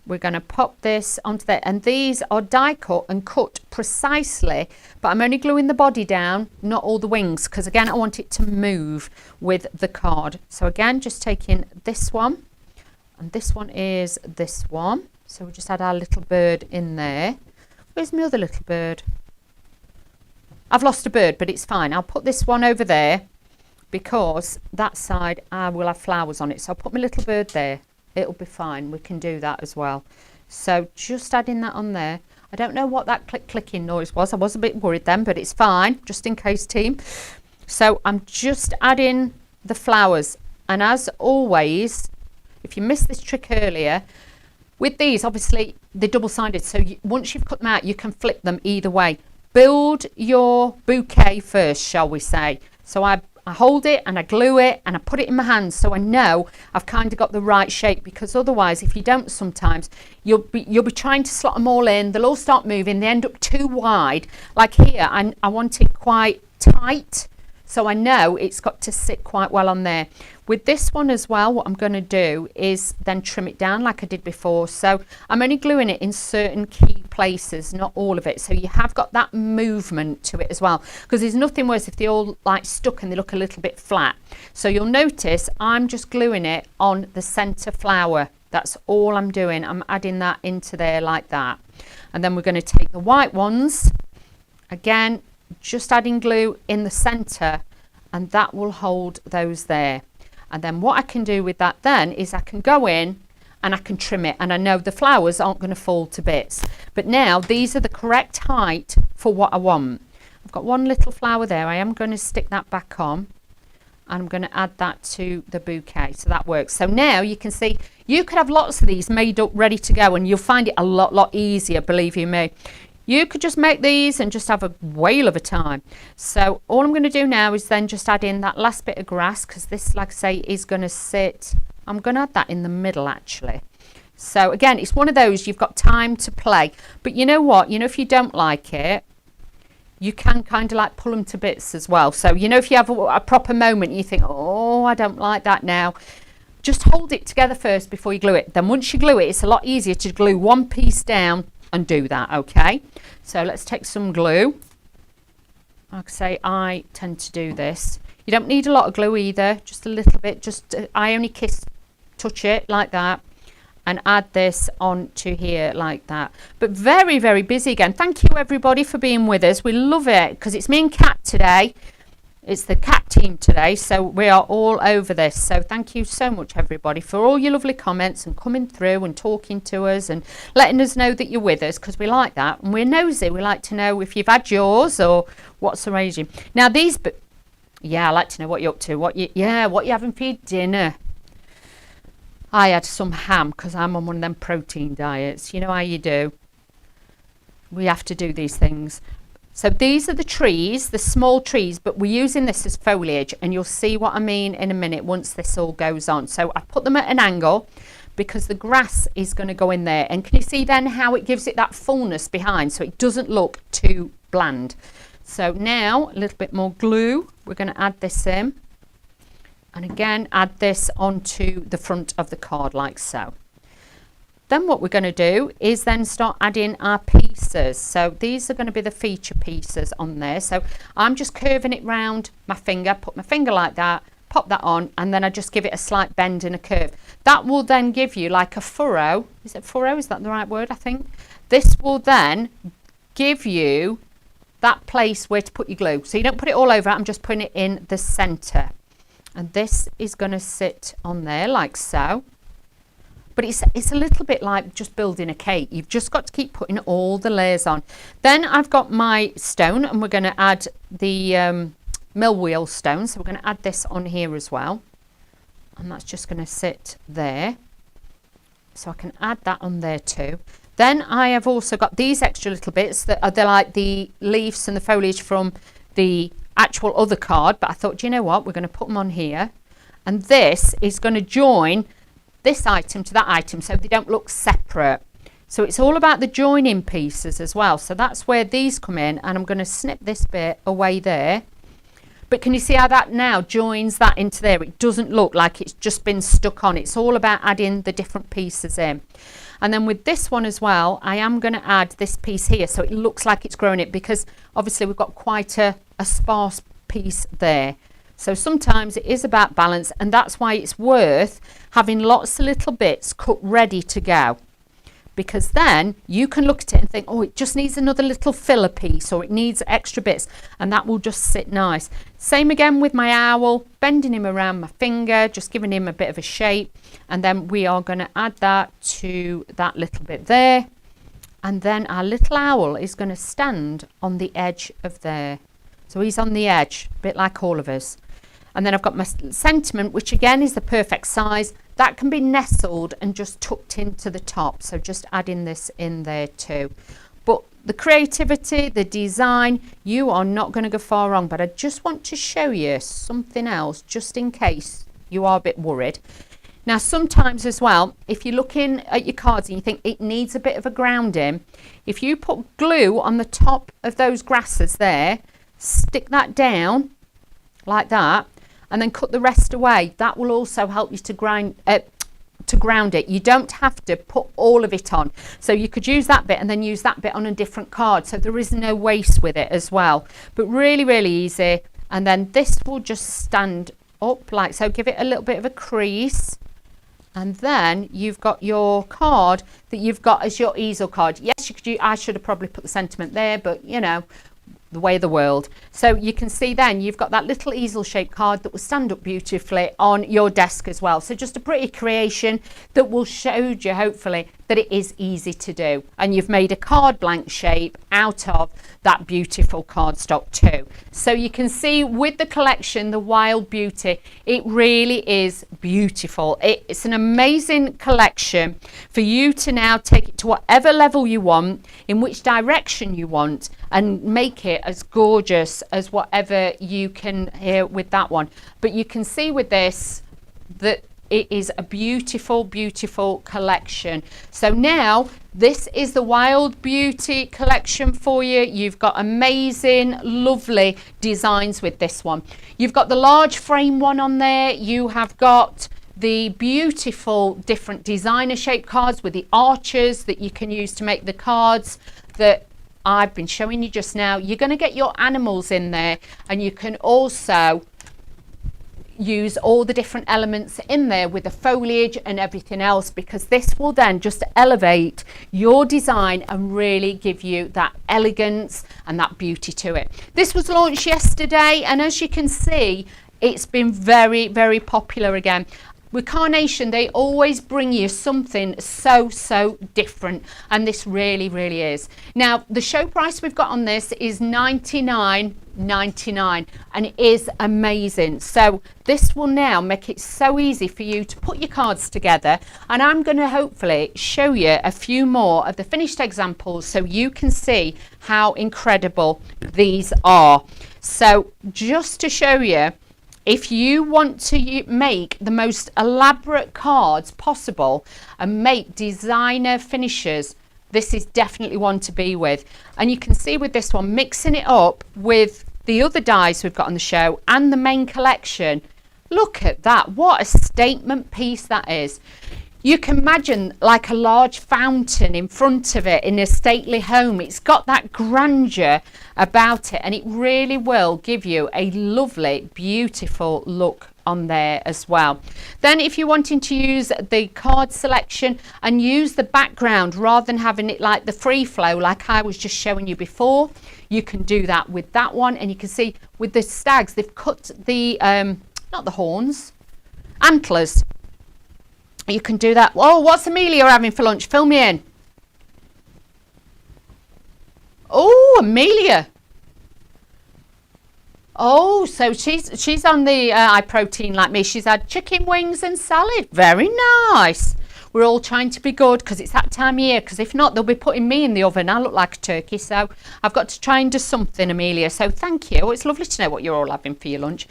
we're going to pop this onto there, and these are die cut and cut precisely, but I'm only gluing the body down, not all the wings, because again I want it to move with the card. So again, just taking this one, and this one is this one, so we'll just add our little bird in there. Where's my other little bird? I've lost a bird, but it's fine. I'll put this one over there because that side I will have flowers on it, so I'll put my little bird there. It'll be fine. We can do that as well. So just adding that on there. I don't know what that clicking noise was. I was a bit worried then, but it's fine, just in case, team. So I'm just adding the flowers, and as always, if you missed this trick earlier, with these obviously they're double-sided, so once you've cut them out you can flip them either way. Build your bouquet first, shall we say. So I hold it and I glue it and I put it in my hands, so I know I've kind of got the right shape, because otherwise if you don't, sometimes you'll be trying to slot them all in, they'll all start moving, they end up too wide. Like here, I want it quite tight, so I know it's got to sit quite well on there. With this one as well, what I'm going to do is then trim it down like I did before. So I'm only gluing it in certain key places, not all of it, so you have got that movement to it as well, because there's nothing worse if they all like stuck and they look a little bit flat. So you'll notice I'm just gluing it on the center flower. That's all I'm doing. I'm adding that into there like that, and then we're going to take the white ones again, just adding glue in the center, and that will hold those there. And then what I can do with that then is I can go in and I can trim it, and I know the flowers aren't going to fall to bits, but now these are the correct height for what I want. I've got one little flower there. I am going to stick that back on, and I'm going to add that to the bouquet, so that works. So now you can see you could have lots of these made up ready to go, and you'll find it a lot easier, believe you me. You could just make these and just have a whale of a time. So all I'm going to do now is then just add in that last bit of grass, because this, like I say, is going to sit. I'm going to add that in the middle actually. So again, it's one of those, you've got time to play. But you know what? You know, if you don't like it, you can kind of like pull them to bits as well. So, you know, if you have a proper moment, you think, oh, I don't like that now. just hold it together first before you glue it. Then once you glue it, it's a lot easier to glue one piece down and do that, okay? So let's take some glue. Like I say, I tend to do this. You don't need a lot of glue either, just a little bit. Just I only touch it like that and add this onto here like that. But very, very busy again. Thank you everybody for being with us. We love it because it's me and Kat today. It's the Cat team today, so we are all over this. So thank you so much, everybody, for all your lovely comments and coming through and talking to us and letting us know that you're with us, because we like that. And we're nosy. We like to know if you've had yours or what's arranging. Now, yeah, I like to know what you're up to. What you having for your dinner? I had some ham because I'm on one of them protein diets. You know how you do. We have to do these things. So these are the trees, the small trees, but we're using this as foliage, and you'll see what I mean in a minute once this all goes on. So I put them at an angle because the grass is going to go in there. And can you see then how it gives it that fullness behind, so it doesn't look too bland? So now a little bit more glue. We're going to add this in. And again, add this onto the front of the card like so. Then what we're going to do is then start adding our pieces. So these are going to be the feature pieces on there. So I'm just curving it round my finger, put my finger like that, pop that on, and then I just give it a slight bend and a curve. That will then give you like a furrow. Is it furrow? Is that the right word, I think? This will then give you that place where to put your glue. So you don't put it all over, I'm just putting it in the centre. And this is going to sit on there like so. But it's a little bit like just building a cake. You've just got to keep putting all the layers on. Then I've got my stone, and we're going to add the mill wheel stone. So we're going to add this on here as well. And that's just going to sit there. So I can add that on there too. Then I have also got these extra little bits that are, they're like the leaves and the foliage from the actual other card. But I thought, you know what? We're going to put them on here. And this is going to join this item to that item, so they don't look separate. So it's all about the joining pieces as well. So that's where these come in, and I'm going to snip this bit away there. But can you see how that now joins that into there? It doesn't look like it's just been stuck on. It's all about adding the different pieces in. And then with this one as well, I am going to add this piece here so it looks like it's growing it, because obviously we've got quite a sparse piece there. So sometimes it is about balance, and that's why it's worth having lots of little bits cut ready to go, because then you can look at it and think, oh, it just needs another little filler piece, or it needs extra bits, and that will just sit nice. Same again with my owl, bending him around my finger, just giving him a bit of a shape, and then we are going to add that to that little bit there, and then our little owl is going to stand on the edge of there. So he's on the edge, a bit like all of us. And then I've got my sentiment, which again is the perfect size. That can be nestled and just tucked into the top. So just adding this in there too. But the creativity, the design, you are not going to go far wrong. But I just want to show you something else, just in case you are a bit worried. Now, sometimes as well, if you're looking at your cards and you think it needs a bit of a grounding, if you put glue on the top of those grasses there, stick that down like that, and then cut the rest away. That will also help you to ground it. You don't have to put all of it on. So you could use that bit and then use that bit on a different card. So there is no waste with it as well. But really, really easy. And then this will just stand up like so. Give it a little bit of a crease. And then you've got your card that you've got as your easel card. Yes, you could. I should have probably put the sentiment there, but you know, the way of the world. So you can see then you've got that little easel shaped card that will stand up beautifully on your desk as well. So just a pretty creation that will show you hopefully that it is easy to do, and you've made a card blank shape out of that beautiful cardstock too. So you can see with the collection, the Wild Beauty, it really is beautiful. It's an amazing collection for you to now take it to whatever level you want, in which direction you want, and make it as gorgeous as whatever you can here with that one. But you can see with this that it is a beautiful, beautiful collection. So now this is the Wild Beauty collection for you. You've got amazing, lovely designs with this one. You've got the large frame one on there. You have got the beautiful different designer shaped cards with the arches that you can use to make the cards that I've been showing you just now. You're going to get your animals in there, and you can also use all the different elements in there with the foliage and everything else, because this will then just elevate your design and really give you that elegance and that beauty to it. This was launched yesterday, and as you can see, it's been very, very popular again. With Carnation, they always bring you something so different, and this really is. Now, the show price we've got on this is $99.99, and it is amazing. So this will now make it so easy for you to put your cards together, and I'm going to hopefully show you a few more of the finished examples so you can see how incredible these are. So just to show you, if you want to make the most elaborate cards possible and make designer finishes, this is definitely one to be with. And you can see with this one, mixing it up with the other dies we've got on the show and the main collection. Look at that. What a statement piece that is. You can imagine like a large fountain in front of it in a stately home. It's got that grandeur about it, and it really will give you a lovely, beautiful look on there as well. Then if you're wanting to use the card selection and use the background rather than having it like the free flow like I was just showing you before, you can do that with that one. And you can see with the stags, they've cut the not the horns, antlers. You can do that. Oh, what's Amelia having for lunch? Fill me in. Oh, Amelia. Oh, so she's on the high protein like me. She's had chicken wings and salad. Very nice. We're all trying to be good because it's that time of year, because if not, they'll be putting me in the oven. I look like a turkey, so I've got to try and do something, Amelia. So thank you. It's lovely to know what you're all having for your lunch.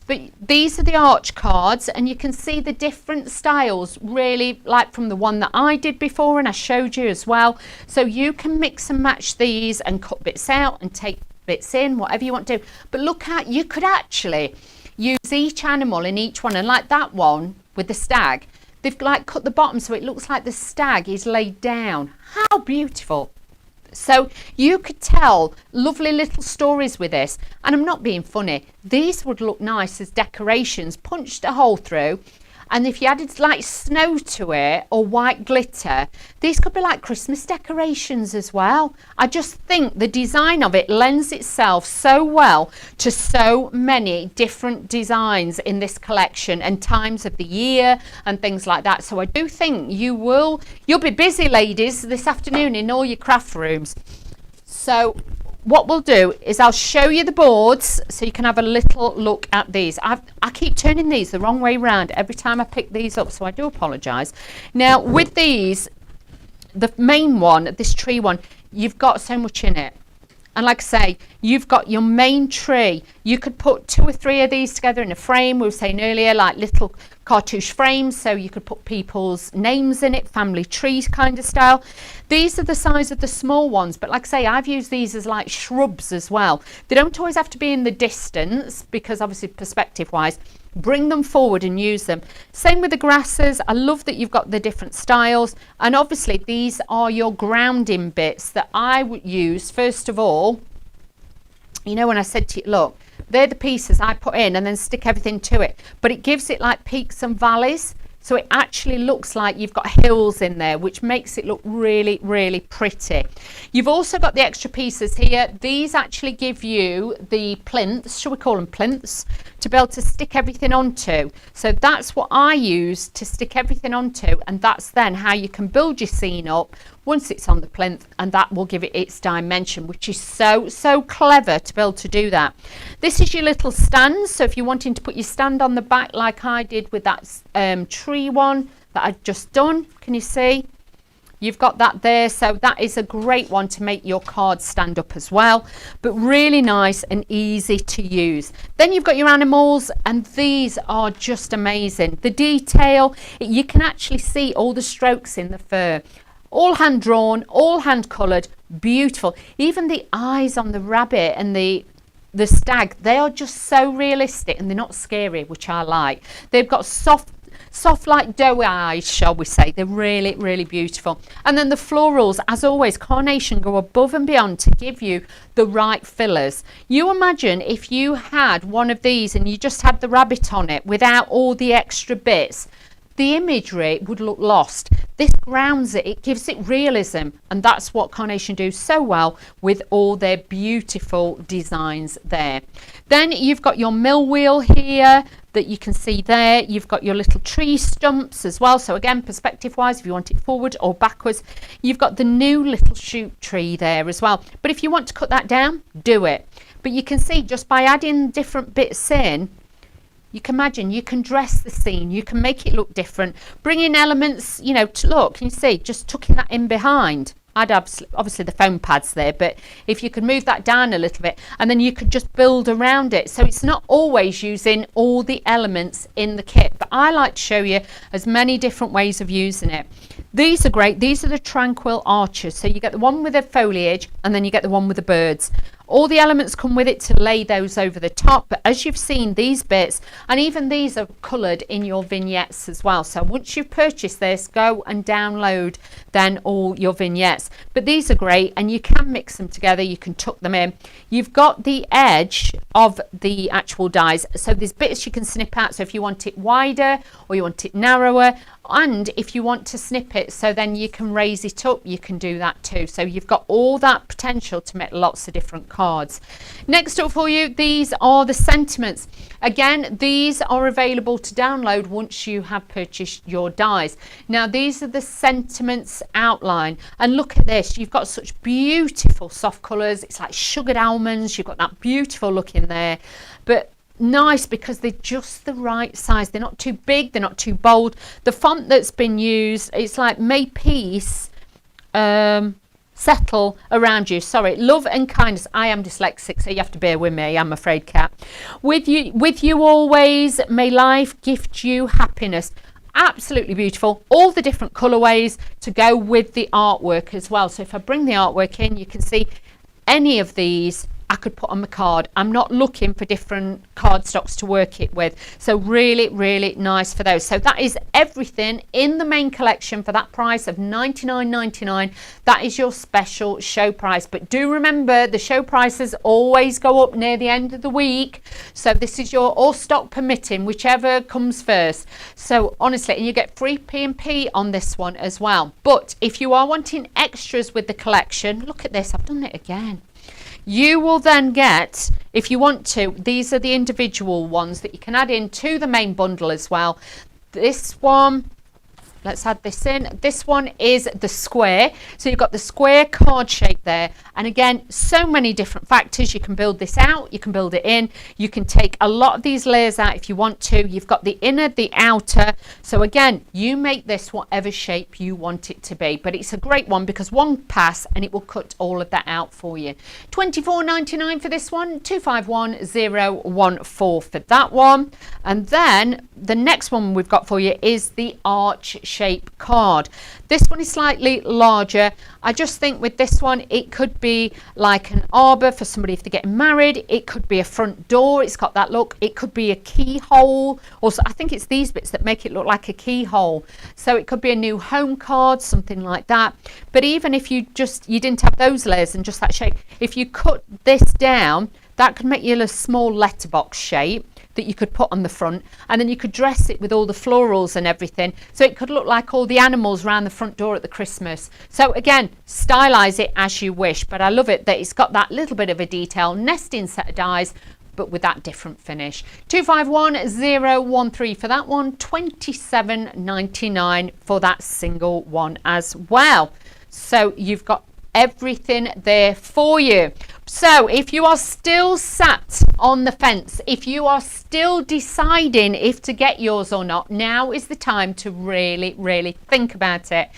But these are the arch cards, and you can see the different styles, really, like from the one that I did before and I showed you as well. So you can mix and match these and cut bits out and take bits in, whatever you want to do. But look at, you could actually use each animal in each one, and like that one with the stag, they've like cut the bottom so it looks like the stag is laid down. How beautiful. So you could tell lovely little stories with this, and I'm not being funny. These would look nice as decorations, punched a hole through, and if you added like snow to it or white glitter, these could be like Christmas decorations as well. I just think the design of it lends itself so well to so many different designs in this collection and times of the year and things like that. So I do think you'll be busy, ladies, this afternoon in all your craft rooms. So what we'll do is I'll show you the boards so you can have a little look at these. I keep turning these the wrong way round every time I pick these up, so I do apologise. Now with these, the main one, this tree one, you've got so much in it. And like I say, you've got your main tree. You could put 2 or 3 of these together in a frame. We were saying earlier, like little cartouche frames, so you could put people's names in it, family trees kind of style. These are the size of the small ones, but like I say, I've used these as like shrubs as well. They don't always have to be in the distance, because obviously perspective wise, bring them forward and use them. Same with the grasses. I love that you've got the different styles, and obviously these are your grounding bits that I would use first of all. You know, when I said to you, look, they're the pieces I put in and then stick everything to it, but it gives it like peaks and valleys, so it actually looks like you've got hills in there, which makes it look really, really pretty. You've also got the extra pieces here. These actually give you the plinths, shall we call them plinths, to be able to stick everything onto. So that's what I use to stick everything onto, and that's then how you can build your scene up once it's on the plinth, and that will give it its dimension, which is so clever to be able to do that. This is your little stand, so if you're wanting to put your stand on the back like I did with that tree one that I've just done, can you see? You've got that there, so that is a great one to make your cards stand up as well, but really nice and easy to use. Then you've got your animals, and these are just amazing. The detail, you can actually see all the strokes in the fur. All hand drawn, all hand coloured, beautiful. Even the eyes on the rabbit and the stag, they are just so realistic, and they're not scary, which I like. They've got soft soft like dough eyes, shall we say. They're really, really beautiful. And then the florals, as always, Carnation go above and beyond to give you the right fillers. You imagine if you had one of these and you just had the rabbit on it without all the extra bits, the imagery would look lost. This grounds it, it gives it realism, and that's what Carnation do so well with all their beautiful designs there. Then you've got your mill wheel here that you can see there. You've got your little tree stumps as well. So again, perspective wise, if you want it forward or backwards, you've got the new little shoot tree there as well. But if you want to cut that down, do it. But you can see just by adding different bits in, you can imagine you can dress the scene, you can make it look different, bring in elements, you know, to look, can you see, just tucking that in behind. I'd obviously the foam pads there, but if you could move that down a little bit, and then you could just build around it. So it's not always using all the elements in the kit, but I like to show you as many different ways of using it. These are great. These are the tranquil arches. So you get the one with the foliage, and then you get the one with the birds. All the elements come with it to lay those over the top, but as you've seen, these bits and even these are coloured in your vignettes as well. So once you've purchased this, go and download then all your vignettes. But these are great, and you can mix them together, you can tuck them in. You've got the edge of the actual dies, so there's bits you can snip out, so if you want it wider or you want it narrower, and if you want to snip it so then you can raise it up, you can do that too. So you've got all that potential to make lots of different cards. Next up for you, these are the sentiments. Again, these are available to download once you have purchased your dies. Now these are the sentiments outline, and look at this, you've got such beautiful soft colours. It's like sugared almonds, you've got that beautiful look in there, but nice because they're just the right size. They're not too big, they're not too bold. The font that's been used, it's like may peace settle around you. Sorry, love and kindness. I am dyslexic, so you have to bear with me, I'm afraid, Kat. With you always, may life gift you happiness. Absolutely beautiful. All the different colorways to go with the artwork as well. So if I bring the artwork in, you can see any of these I could put on the card. I'm not looking for different card stocks to work it with. So really, really nice for those. So that is everything in the main collection for that price of $99.99. That is your special show price. But do remember, the show prices always go up near the end of the week. So this is your all stock permitting, whichever comes first. So honestly, and you get free P&P on this one as well. But if you are wanting extras with the collection, look at this, I've done it again. You will then get, if you want to, these are the individual ones that you can add in to the main bundle as well. This one, let's add this in. This one is the square. So you've got the square card shape there. And again, so many different factors. You can build this out, you can build it in. You can take a lot of these layers out if you want to. You've got the inner, the outer. So again, you make this whatever shape you want it to be. But it's a great one because one pass and it will cut all of that out for you. $24.99 for this one, $251014 for that one. And then the next one we've got for you is the arch shape card. This one is slightly larger. I just think with this one it could be like an arbor for somebody if they're getting married. It could be a front door, it's got that look. It could be a keyhole. Also, I think it's these bits that make it look like a keyhole. So it could be a new home card, something like that. But even if you didn't have those layers and just that shape, if you cut this down, that could make you a small letterbox shape that you could put on the front, and then you could dress it with all the florals and everything, so it could look like all the animals around the front door at the Christmas. So again, stylize it as you wish, but I love it that it's got that little bit of a detail nesting set of dies, but with that different finish. 251013 for that one, $27.99 for that single one as well. So you've got everything there for you. So if you are still sat on the fence, if you are still deciding if to get yours or not, now is the time to really, really think about it.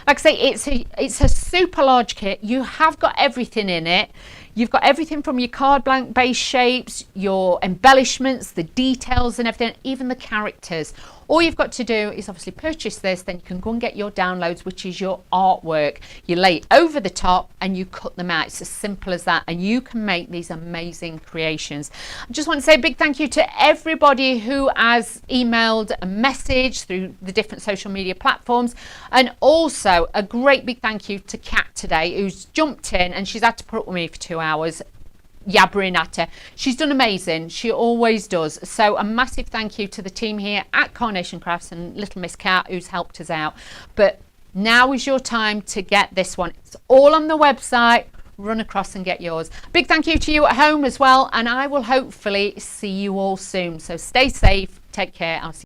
Like I say, it's a super large kit. You have got everything in it. You've got everything from your card blank base shapes, your embellishments, the details and everything, even the characters. All you've got to do is obviously purchase this, then you can go and get your downloads, which is your artwork. You lay it over the top and you cut them out. It's as simple as that, and you can make these amazing creations. I just want to say a big thank you to everybody who has emailed a message through the different social media platforms, and also a great big thank you to Kat today, who's jumped in, and she's had to put up with me for 2 hours yabbering at her. She's done amazing, she always does. So a massive thank you to the team here at Carnation Crafts and little Miss Cat who's helped us out. But now is your time to get this one. It's all on the website. Run across and get yours. Big thank you to you at home as well, and I will hopefully see you all soon. So stay safe, take care. I'll see you